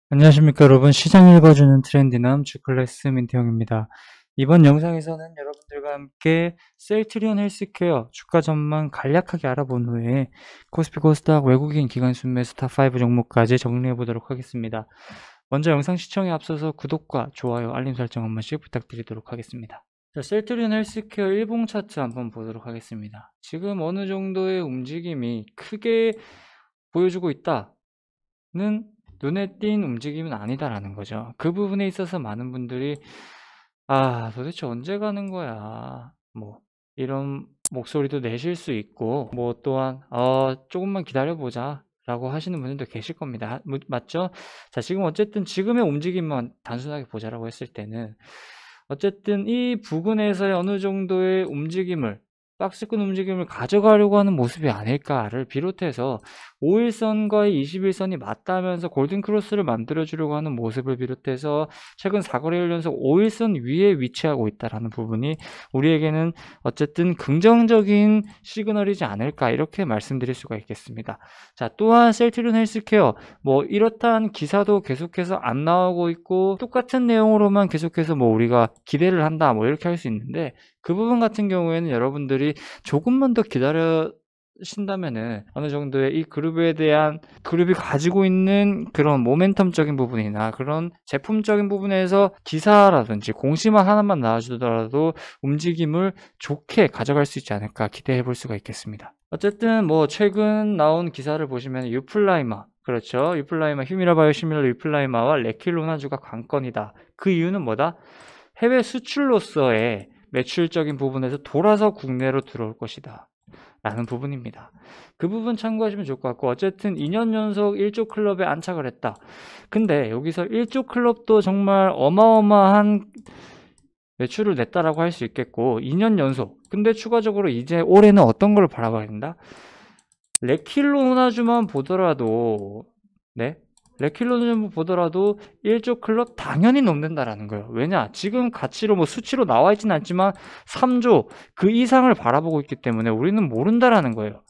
안녕하십니까 여러분. 시장 읽어주는 트렌디남 주클래스 민태형입니다. 이번 영상에서는 여러분들과 함께 셀트리온 헬스케어 주가 전망 간략하게 알아본 후에 코스피 코스닥 외국인 기관 순매수 탑5 종목까지 정리해 보도록 하겠습니다. 먼저 영상 시청에 앞서서 구독과 좋아요, 알림 설정 한 번씩 부탁드리도록 하겠습니다. 자, 셀트리온 헬스케어 일봉 차트 한번 보도록 하겠습니다. 지금 어느 정도의 움직임이 크게 보여주고 있다는 눈에 띈 움직임은 아니다라는 거죠. 그 부분에 있어서 많은 분들이 도대체 언제 가는 거야? 뭐 이런 목소리도 내실 수 있고, 뭐 또한 조금만 기다려보자 라고 하시는 분들도 계실 겁니다. 맞죠? 자, 지금 어쨌든 지금의 움직임만 단순하게 보자라고 했을 때는 어쨌든 이 부근에서의 어느 정도의 움직임을, 박스권 움직임을 가져가려고 하는 모습이 아닐까를 비롯해서 5일선과의 21선이 맞닿으면서 골든크로스를 만들어주려고 하는 모습을 비롯해서 최근 4거래일 연속 5일선 위에 위치하고 있다는 부분이 우리에게는 어쨌든 긍정적인 시그널이지 않을까, 이렇게 말씀드릴 수가 있겠습니다. 자, 또한 셀트리온 헬스케어 뭐 이렇다는 기사도 계속해서 안 나오고 있고, 똑같은 내용으로만 계속해서 뭐 우리가 기대를 한다 뭐 이렇게 할 수 있는데, 그 부분 같은 경우에는 여러분들이 조금만 더 기다려 신다면은 어느 정도의 이 그룹에 대한, 그룹이 가지고 있는 그런 모멘텀적인 부분이나 그런 제품적인 부분에서 기사라든지 공시만 하나만 나와주더라도 움직임을 좋게 가져갈 수 있지 않을까 기대해 볼 수가 있겠습니다. 어쨌든 뭐 최근 나온 기사를 보시면 유플라이마, 그렇죠, 유플라이마, 휴미라 바이오시밀러 유플라이마와 레킬로나주가 관건이다. 그 이유는 뭐다? 해외 수출로서의 매출적인 부분에서 돌아서 국내로 들어올 것이다 라는 부분입니다. 그 부분 참고하시면 좋을 것 같고, 어쨌든 2년 연속 1조 클럽에 안착을 했다. 근데 여기서 1조 클럽도 정말 어마어마한 매출을 냈다라고 할 수 있겠고, 2년 연속. 근데 추가적으로 이제 올해는 어떤 걸 바라봐야 된다? 레킬로나주만 보더라도, 네? 레킬로나주만 보더라도 1조 클럽 당연히 넘는다라는 거예요. 왜냐? 지금 가치로 뭐 수치로 나와 있지는 않지만 3조 그 이상을 바라보고 있기 때문에 우리는 모른다라는 거예요.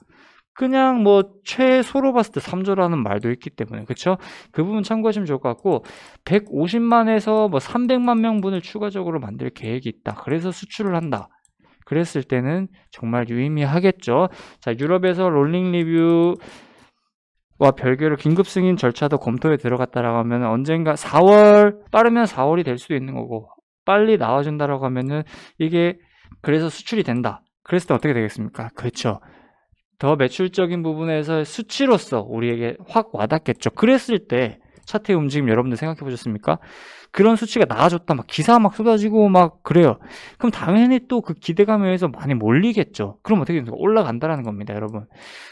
그냥 뭐 최소로 봤을 때 3조라는 말도 있기 때문에, 그쵸? 그 부분 참고하시면 좋을 것 같고, 150만에서 뭐 300만 명분을 추가적으로 만들 계획이 있다. 그래서 수출을 한다. 그랬을 때는 정말 유의미하겠죠. 자, 유럽에서 롤링 리뷰와 별개로 긴급 승인 절차도 검토에 들어갔다라고 하면 언젠가 4월, 빠르면 4월이 될 수도 있는 거고, 빨리 나와준다라고 하면은 이게 그래서 수출이 된다. 그랬을 때 어떻게 되겠습니까? 그렇죠. 더 매출적인 부분에서 수치로서 우리에게 확 와닿겠죠. 그랬을 때 차트의 움직임 여러분들 생각해 보셨습니까? 그런 수치가 나아졌다, 막 기사 막 쏟아지고 막 그래요. 그럼 당연히 또 그 기대감에 의해서 많이 몰리겠죠. 그럼 어떻게 됩니까? 올라간다라는 겁니다, 여러분.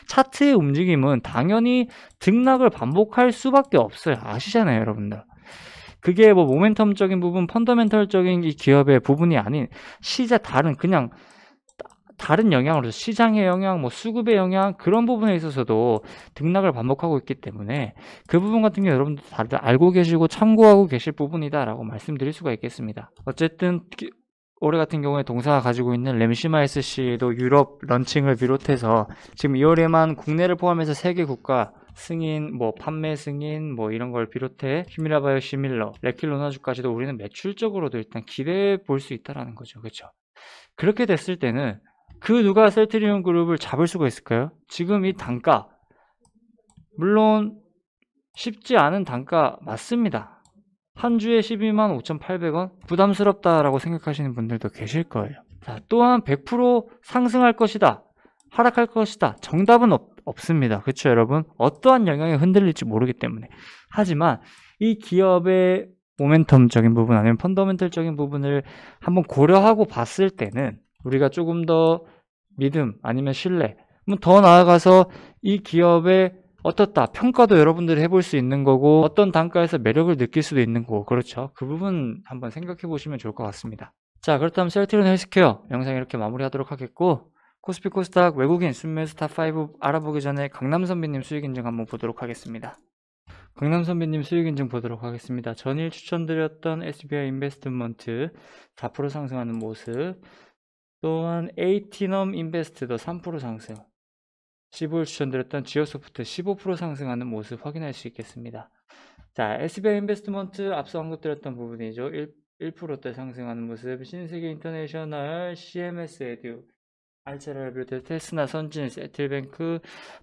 차트의 움직임은 당연히 등락을 반복할 수밖에 없어요. 아시잖아요, 여러분들. 그게 뭐 모멘텀적인 부분, 펀더멘털적인 이 기업의 부분이 아닌 다른 그냥 다른 영향으로, 시장의 영향, 뭐 수급의 영향, 그런 부분에 있어서도 등락을 반복하고 있기 때문에 그 부분 같은 게 여러분들 다들 알고 계시고 참고하고 계실 부분이다라고 말씀드릴 수가 있겠습니다. 어쨌든 올해 같은 경우에 동사가 가지고 있는 램시마 SC도 유럽 런칭을 비롯해서 지금 2월에만 국내를 포함해서 세계 국가 승인, 뭐 판매 승인, 뭐 이런 걸 비롯해 휴미라 바이오시밀러, 레킬로나주까지도 우리는 매출적으로도 일단 기대해 볼 수 있다라는 거죠. 그렇죠? 그렇게 됐을 때는 그 누가 셀트리온 그룹을 잡을 수가 있을까요? 지금 이 단가, 물론 쉽지 않은 단가 맞습니다. 한 주에 12만 5,800원? 부담스럽다라고 생각하시는 분들도 계실 거예요. 자, 또한 100% 상승할 것이다, 하락할 것이다, 정답은 없습니다. 그렇죠, 여러분? 어떠한 영향이 흔들릴지 모르기 때문에. 하지만 이 기업의 모멘텀적인 부분 아니면 펀더멘털적인 부분을 한번 고려하고 봤을 때는 우리가 조금 더 믿음 아니면 신뢰, 더 나아가서 이 기업의 어떻다 평가도 여러분들이 해볼 수 있는 거고, 어떤 단가에서 매력을 느낄 수도 있는 거고, 그렇죠? 그 부분 한번 생각해 보시면 좋을 것 같습니다. 자, 그렇다면 셀트리온 헬스케어 영상 이렇게 마무리하도록 하겠고, 코스피 코스닥 외국인 순매수 탑5 알아보기 전에 강남선배님 수익인증 한번 보도록 하겠습니다. 강남선배님 수익인증 보도록 하겠습니다. 전일 추천드렸던 SBI 인베스트먼트 4% 상승하는 모습, 또한 에이티넘 인베스트도 3% 상승, 15일 추천드렸던 지오소프트 15% 상승하는 모습 확인할 수 있겠습니다. 자, SBI 인베스트먼트 앞서 언급드렸던 부분이죠. 1%대 상승하는 모습, 신세계 인터내셔널, CMS 에듀, 알체라를 비롯해 테스나, 선진, 세틀뱅크,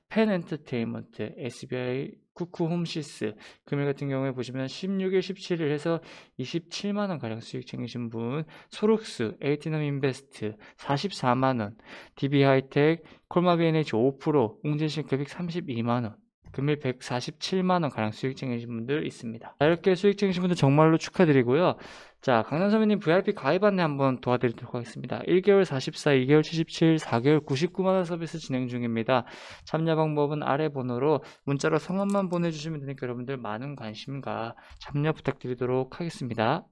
펜엔터테인먼트, SBI, 쿠쿠홈시스, 금일 같은 경우에 보시면 16일, 17일 해서 27만원 가량 수익 챙기신 분, 소록스, 에이티넘 인베스트 44만원, DB하이텍, 콜마비 NH 5%, 웅진신급익 32만원, 금일 147만원 가량 수익 챙기신 분들 있습니다. 자, 이렇게 수익 챙기신 분들 정말로 축하드리고요. 자, 강남선배님 VIP 가입 안내 한번 도와드리도록 하겠습니다. 1개월 44, 2개월 77, 4개월 99만원 서비스 진행 중입니다. 참여 방법은 아래 번호로 문자로 성함만 보내주시면 되니까 여러분들 많은 관심과 참여 부탁드리도록 하겠습니다.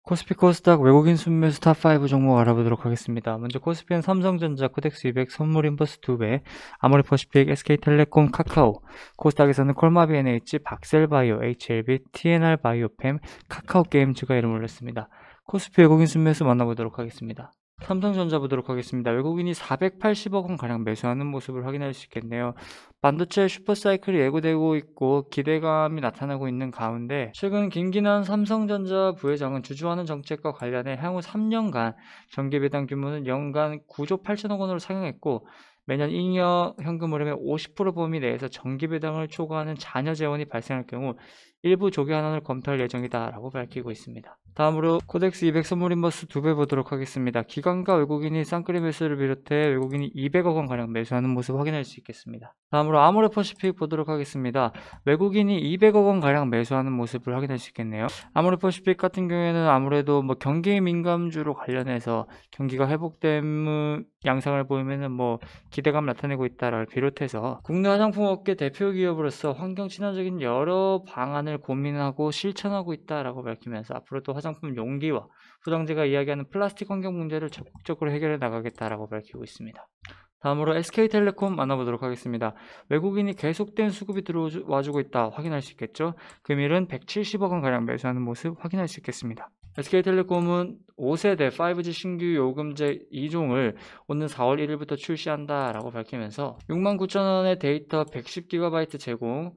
코스피 코스닥 외국인 순매수 탑5 종목 알아보도록 하겠습니다. 먼저 코스피는 삼성전자, 코덱스 200, 선물 인버스 2배, 아모레퍼시픽, SK텔레콤, 카카오, 코스닥에서는 콜마비 NH, 박셀바이오, HLB, TNR 바이오팸, 카카오게임즈가 이름을 올렸습니다. 코스피 외국인 순매수 만나보도록 하겠습니다. 삼성전자 보도록 하겠습니다. 외국인이 480억 원 가량 매수하는 모습을 확인할 수 있겠네요. 반도체 슈퍼사이클이 예고되고 있고 기대감이 나타나고 있는 가운데 최근 김기난 삼성전자 부회장은 주주환원 정책과 관련해 향후 3년간 정기배당 규모는 연간 9조 8천억 원으로 상향했고 매년 잉여 현금 흐름의 50% 범위 내에서 정기배당을 초과하는 잔여 재원이 발생할 경우 일부 조기 환원을 검토할 예정이다라고 밝히고 있습니다. 다음으로 코덱스 200 선물 인버스 2배 보도록 하겠습니다. 기관과 외국인이 쌍끌이 매수를 비롯해 외국인이 200억 원 가량 매수하는 모습 확인할 수 있겠습니다. 다음으로 아모레퍼시픽 보도록 하겠습니다. 외국인이 200억 원 가량 매수하는 모습을 확인할 수 있겠네요. 아모레퍼시픽 같은 경우에는 아무래도 뭐 경기 민감주로 관련해서 경기가 회복됨 양상을 보이면은 뭐 기대감 나타내고 있다를 비롯해서 국내 화장품 업계 대표 기업으로서 환경 친화적인 여러 방안을 고민하고 실천하고 있다라고 밝히면서 앞으로도 화장품 용기와 포장재가 이야기하는 플라스틱 환경 문제를 적극적으로 해결해 나가겠다라고 밝히고 있습니다. 다음으로 SK텔레콤 만나보도록 하겠습니다. 외국인이 계속된 수급이 들어와주고 있다 확인할 수 있겠죠. 금일은 170억 원 가량 매수하는 모습 확인할 수 있겠습니다. SK텔레콤은 5세대 5G 신규 요금제 2종을 오는 4월 1일부터 출시한다라고 밝히면서 69,000원의 데이터 110GB 제공,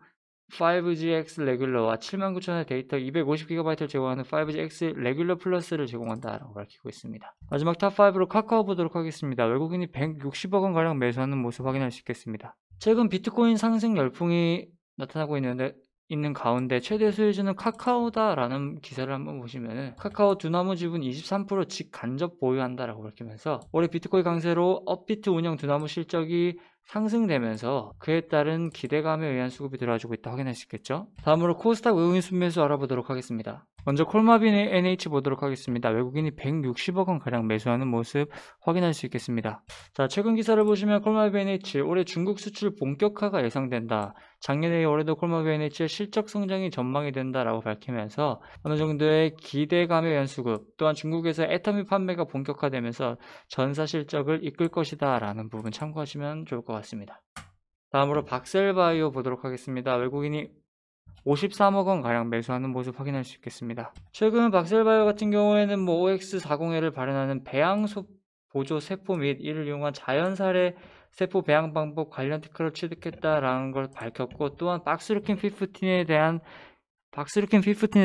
5GX 레귤러와 79,000원의 데이터 250GB를 제공하는 5GX 레귤러 플러스를 제공한다라고 밝히고 있습니다. 마지막 탑5로 카카오 보도록 하겠습니다. 외국인이 160억 원 가량 매수하는 모습 확인할 수 있겠습니다. 최근 비트코인 상승 열풍이 나타나고 있는 가운데 최대 소유주는 카카오다라는 기사를 한번 보시면 카카오 두나무 지분 23% 직간접 보유한다라고 밝히면서 올해 비트코인 강세로 업비트 운영 두나무 실적이 상승되면서 그에 따른 기대감에 의한 수급이 들어와주고 있다 확인할 수 있겠죠. 다음으로 코스닥 외국인 순매수 알아보도록 하겠습니다. 먼저 콜마비 NH 보도록 하겠습니다. 외국인이 160억 원 가량 매수하는 모습 확인할 수 있겠습니다. 자, 최근 기사를 보시면 콜마비 NH 올해 중국 수출 본격화가 예상된다. 작년에 올해도 콜마비 NH의 실적 성장이 전망이 된다라고 밝히면서 어느 정도의 기대감에 의한 수급, 또한 중국에서 애터미 판매가 본격화되면서 전사 실적을 이끌 것이다 라는 부분 참고하시면 좋을 것 같습니다. 다음으로 박셀바이오 보도록 하겠습니다. 외국인이 53억 원 가량 매수하는 모습 확인할 수 있겠습니다. 최근 박셀바이오 같은 경우에는 OX401을 발현하는 배양소 보조 세포 및 이를 이용한 자연살해 세포 배양 방법 관련 특허를 취득했다라는 걸 밝혔고, 또한 박스루킨 15에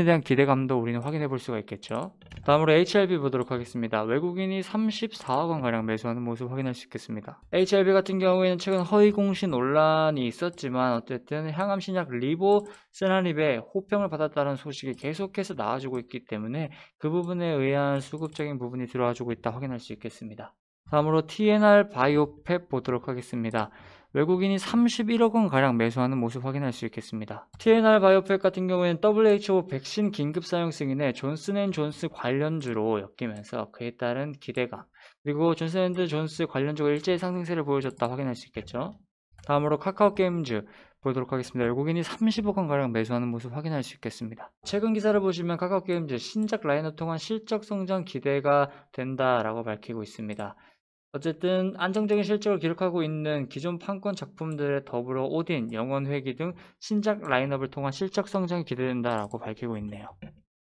대한 기대감도 우리는 확인해 볼 수가 있겠죠. 다음으로 HLB 보도록 하겠습니다. 외국인이 34억 원 가량 매수하는 모습 확인할 수 있겠습니다. HLB 같은 경우에는 최근 허위 공시 논란이 있었지만 어쨌든 항암 신약 리보세라닙의 호평을 받았다는 소식이 계속해서 나와주고 있기 때문에 그 부분에 의한 수급적인 부분이 들어와주고 있다 확인할 수 있겠습니다. 다음으로 TNR 바이오팹 보도록 하겠습니다. 외국인이 31억 원 가량 매수하는 모습 확인할 수 있겠습니다. TNR 바이오팹 같은 경우에는 WHO 백신 긴급 사용 승인에 존슨앤존스 관련주로 엮이면서 그에 따른 기대감, 그리고 존슨앤존스 관련주가 일제히 상승세를 보여줬다 확인할 수 있겠죠. 다음으로 카카오게임즈 보도록 하겠습니다. 외국인이 30억 원 가량 매수하는 모습 확인할 수 있겠습니다. 최근 기사를 보시면 카카오게임즈 신작 라인업 통한 실적 성장 기대가 된다라고 밝히고 있습니다. 어쨌든 안정적인 실적을 기록하고 있는 기존 판권 작품들에 더불어 오딘, 영원회귀 등 신작 라인업을 통한 실적 성장이 기대된다라고 밝히고 있네요.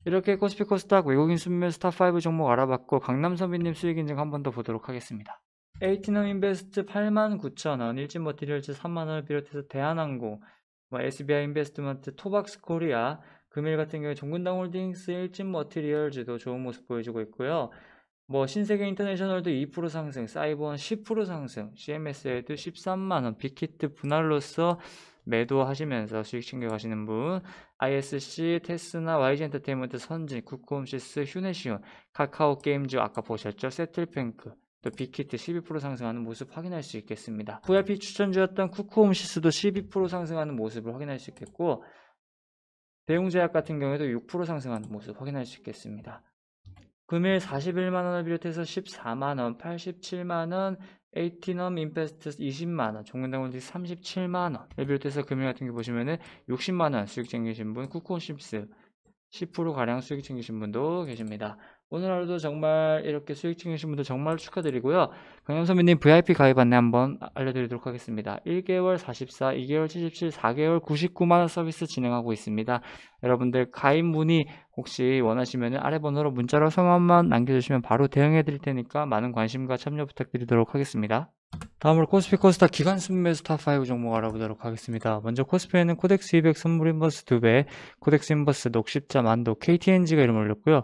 이렇게 코스피 코스닥 외국인 순매수 탑5 종목 알아봤고, 강남선비님 수익 인증 한 번 더 보도록 하겠습니다. 에이티넘 인베스트 89,000원, 일진머티리얼즈 3만원을 비롯해서 대한항공, SBI 인베스트먼트, 토박스 코리아, 금일 같은 경우에 정근당 홀딩스, 일진 머티리얼즈도 좋은 모습 보여주고 있고요. 뭐 신세계 인터내셔널도 2% 상승, 사이버원 10% 상승, CMS에도 13만원, 빅히트 분할로서 매도하시면서 수익 챙겨가시는 분, ISC, 테스나, YG엔터테인먼트, 선진, 쿠크홈시스, 휴네시온, 카카오게임즈 아까 보셨죠? 세틀뱅크, 또 빅히트 12% 상승하는 모습 확인할 수 있겠습니다. VIP 추천주였던 쿠크홈시스도 12% 상승하는 모습을 확인할 수 있겠고, 대웅제약 같은 경우에도 6% 상승하는 모습 확인할 수 있겠습니다. 금일 41만원을 비롯해서 14만원, 87만원, 에이티넘 인베스트 20만원, 종근당원지 37만원을 비롯해서 금일 같은 게 보시면은 60만원 수익 챙기신 분, 쿠콘십스 10%가량 수익 챙기신 분도 계십니다. 오늘 하루도 정말 이렇게 수익 챙기신 분들 정말 축하드리고요. 강현선배님 VIP 가입 안내 한번 알려드리도록 하겠습니다. 1개월 44, 2개월 77, 4개월 99만원 서비스 진행하고 있습니다. 여러분들 가입 문의 혹시 원하시면 아래 번호로 문자로 성함만 남겨주시면 바로 대응해 드릴 테니까 많은 관심과 참여 부탁드리도록 하겠습니다. 다음으로 코스피 코스닥 기간 순매수 탑5 종목 알아보도록 하겠습니다. 먼저 코스피에는 코덱스 200 선물 인버스 2배, 코덱스 인버스, 녹십자, 만도, KTNG가 이름을 올렸고요.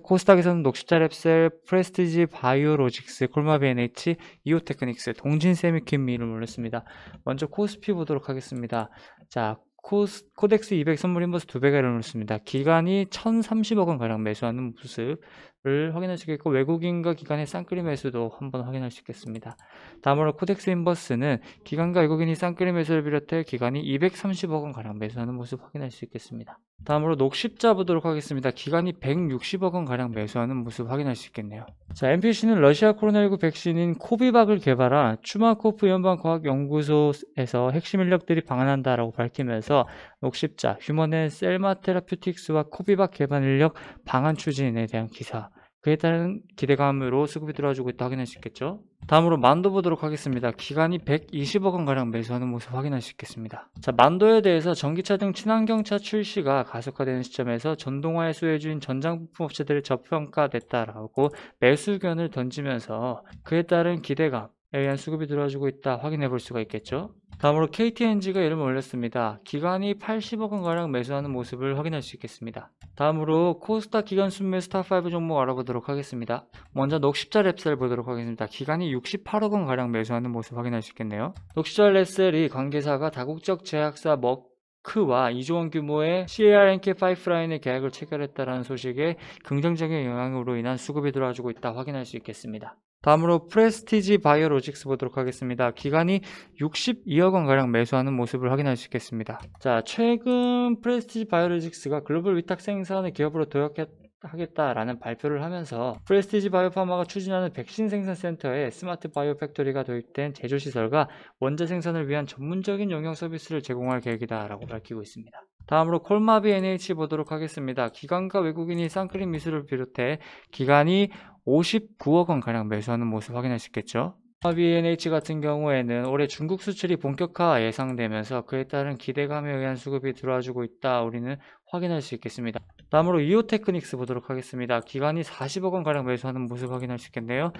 코스닥에서는 녹십자 랩셀, 프레스티지 바이오로직스, 콜마비 NH, 이오테크닉스, 동진세미킴이 이름을 올렸습니다. 먼저 코스피 보도록 하겠습니다. 자, 코덱스 200 선물 인버스 2배가 이름을 올렸습니다. 기간이 1030억원 가량 매수하는 모습을 확인할 수 있겠고, 외국인과 기관의 쌍끌이 매수도 한번 확인할 수 있겠습니다. 다음으로 코덱스 인버스는 기관과 외국인이 쌍끌이 매수를 비롯해 기간이 230억원 가량 매수하는 모습 확인할 수 있겠습니다. 다음으로 녹십자 보도록 하겠습니다. 기간이 160억원 가량 매수하는 모습 확인할 수 있겠네요. 자, NPC는 러시아 코로나19 백신인 코비박을 개발한 추마코프 연방과학연구소에서 핵심 인력들이 방한한다라고 밝히면서 녹십자, 휴먼앤 셀마 테라퓨틱스와 코비박 개발 인력 방한 추진에 대한 기사, 그에 따른 기대감으로 수급이 들어와주고 있다 확인할 수 있겠죠. 다음으로 만도 보도록 하겠습니다. 기간이 120억원 가량 매수하는 모습 확인할 수 있겠습니다. 자, 만도에 대해서 전기차 등 친환경차 출시가 가속화되는 시점에서 전동화에 수혜주인 전장부품 업체들이 저평가됐다라고 매수 의견을 던지면서 그에 따른 기대감에 의한 수급이 들어와주고 있다 확인해 볼 수가 있겠죠. 다음으로 KTNG가 이름을 올렸습니다. 기간이 80억원가량 매수하는 모습을 확인할 수 있겠습니다. 다음으로 코스닥 기간 순매수 탑5 종목 알아보도록 하겠습니다. 먼저 녹십자 랩셀 보도록 하겠습니다. 기간이 68억원가량 매수하는 모습 확인할 수 있겠네요. 녹십자 랩셀이 관계사가 다국적 제약사 머크와 2조원 규모의 CAR-NK 파이프라인의 계약을 체결했다는 소식에 긍정적인 영향으로 인한 수급이 들어와주고 있다 확인할 수 있겠습니다. 다음으로 프레스티지 바이오로직스 보도록 하겠습니다. 기간이 62억원가량 매수하는 모습을 확인할 수 있겠습니다. 자, 최근 프레스티지 바이오로직스가 글로벌 위탁 생산의 기업으로 도약하겠다라는 발표를 하면서 프레스티지 바이오파마가 추진하는 백신 생산 센터에 스마트 바이오 팩토리가 도입된 제조시설과 원자 생산을 위한 전문적인 영양 서비스를 제공할 계획이다라고 밝히고 있습니다. 다음으로 콜마비 NH 보도록 하겠습니다. 기관과 외국인이 쌍끌림 미술을 비롯해 기간이 59억원 가량 매수하는 모습 확인할 수 있겠죠. 콜마비 NH 같은 경우에는 올해 중국 수출이 본격화 예상되면서 그에 따른 기대감에 의한 수급이 들어와주고 있다 우리는 확인할 수 있겠습니다. 다음으로 이오테크닉스 보도록 하겠습니다. 기간이 40억원 가량 매수하는 모습 확인할 수 있겠네요.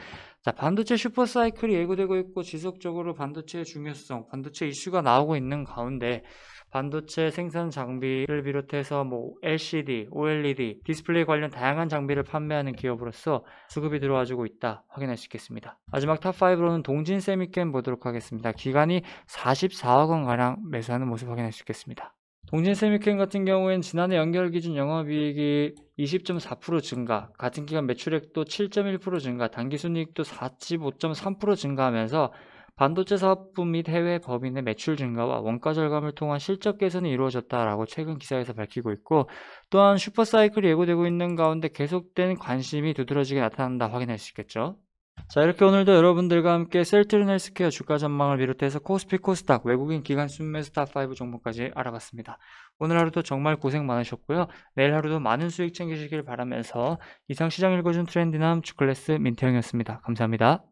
자, 반도체 슈퍼사이클이 예고되고 있고 지속적으로 반도체의 중요성, 반도체 이슈가 나오고 있는 가운데 반도체 생산 장비를 비롯해서 LCD, OLED, 디스플레이 관련 다양한 장비를 판매하는 기업으로서 수급이 들어와주고 있다 확인할 수 있겠습니다. 마지막 탑5로는 동진세미캠 보도록 하겠습니다. 기간이 44억원 가량 매수하는 모습 확인할 수 있겠습니다. 동진세미캠 같은 경우에는 지난해 연결 기준 영업이익이 20.4% 증가, 같은 기간 매출액도 7.1% 증가, 당기순이익도 45.3% 증가하면서 반도체 사업부 및 해외 법인의 매출 증가와 원가 절감을 통한 실적 개선이 이루어졌다라고 최근 기사에서 밝히고 있고, 또한 슈퍼사이클이 예고되고 있는 가운데 계속된 관심이 두드러지게 나타난다 확인할 수 있겠죠. 자, 이렇게 오늘도 여러분들과 함께 셀트리온 헬스케어 주가 전망을 비롯해서 코스피 코스닥 외국인 기관 순매수 탑5 종목까지 알아봤습니다. 오늘 하루도 정말 고생 많으셨고요. 내일 하루도 많은 수익 챙기시길 바라면서 이상 시장 읽어준 트렌디남 주클래스 민태형이었습니다. 감사합니다.